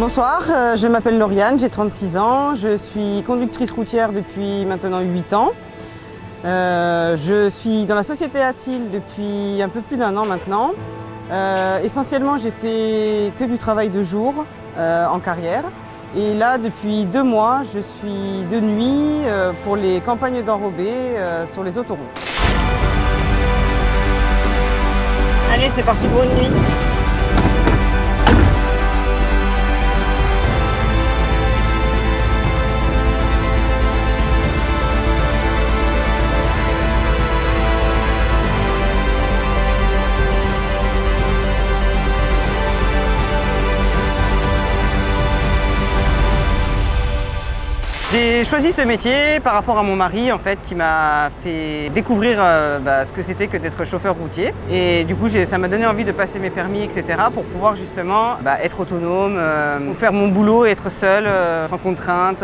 Bonsoir, je m'appelle Lauriane, j'ai 36 ans, je suis conductrice routière depuis maintenant 8 ans. Je suis dans la société Atil depuis un peu plus d'1 an maintenant. Essentiellement, j'ai fait que du travail de jour en carrière. Et là, depuis 2 mois, je suis de nuit pour les campagnes d'enrobés sur les autoroutes. Allez, c'est parti pour une nuit. J'ai choisi ce métier par rapport à mon mari en fait, qui m'a fait découvrir ce que c'était que d'être chauffeur routier. Et du coup, ça m'a donné envie de passer mes permis, etc. pour pouvoir justement être autonome, faire mon boulot et être seul, sans contrainte.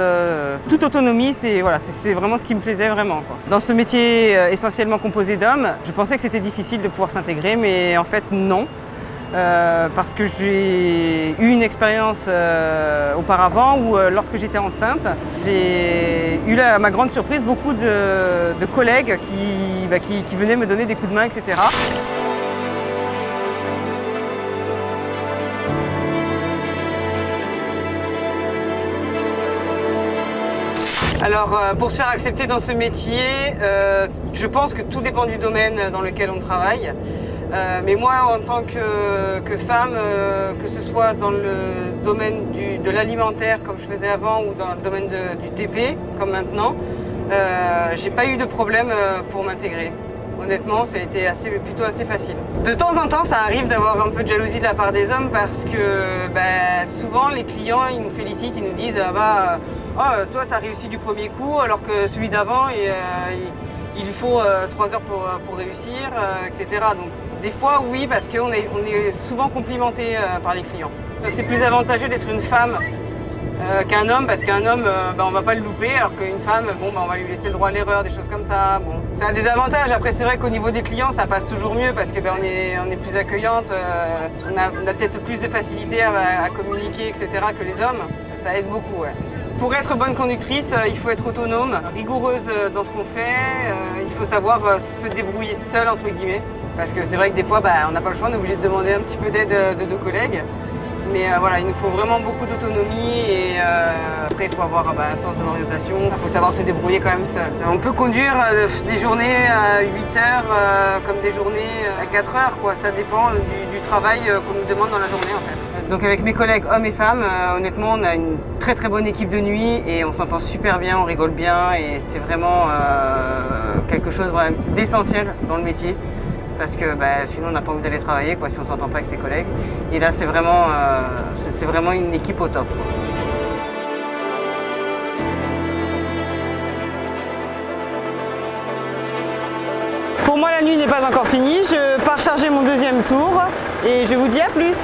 Toute autonomie, c'est vraiment ce qui me plaisait vraiment, quoi. Dans ce métier essentiellement composé d'hommes, je pensais que c'était difficile de pouvoir s'intégrer, mais en fait non. Parce que j'ai eu une expérience auparavant où lorsque j'étais enceinte, j'ai eu à ma grande surprise beaucoup de collègues qui venaient me donner des coups de main, etc. Alors, pour se faire accepter dans ce métier, je pense que tout dépend du domaine dans lequel on travaille. Mais moi, en tant que femme, que ce soit dans le domaine de l'alimentaire, comme je faisais avant, ou dans le domaine du TP, comme maintenant, j'ai pas eu de problème pour m'intégrer. Honnêtement, ça a été plutôt assez facile. De temps en temps, ça arrive d'avoir un peu de jalousie de la part des hommes parce que souvent, les clients, ils nous félicitent, ils nous disent toi, tu as réussi du premier coup, alors que celui d'avant, il lui faut 3 heures pour réussir, etc. Donc, des fois, oui, parce qu'on est souvent complimenté par les clients. C'est plus avantageux d'être une femme qu'un homme, parce qu'un homme, on va pas le louper, alors qu'une femme, on va lui laisser le droit à l'erreur, des choses comme ça. Bon, ça a des avantages. Après, c'est vrai qu'au niveau des clients, ça passe toujours mieux, parce que on est plus accueillante, on a peut-être plus de facilité à communiquer, etc. que les hommes. Ça aide beaucoup, ouais. Pour être bonne conductrice, il faut être autonome, rigoureuse dans ce qu'on fait, il faut savoir se débrouiller seule, entre guillemets. Parce que c'est vrai que des fois, on n'a pas le choix, on est obligé de demander un petit peu d'aide de nos collègues. Mais il nous faut vraiment beaucoup d'autonomie et après il faut avoir un sens de l'orientation, il faut savoir se débrouiller quand même seul. On peut conduire des journées à 8 heures comme des journées à 4 heures, quoi. Ça dépend du travail qu'on nous demande dans la journée en fait. Donc avec mes collègues hommes et femmes, honnêtement on a une très très bonne équipe de nuit et on s'entend super bien, on rigole bien et c'est vraiment quelque chose d'essentiel dans le métier. Parce que sinon on n'a pas envie d'aller travailler si on ne s'entend pas avec ses collègues. Et là c'est vraiment une équipe au top, quoi. Pour moi la nuit n'est pas encore finie, je pars charger mon 2e tour et je vous dis à plus.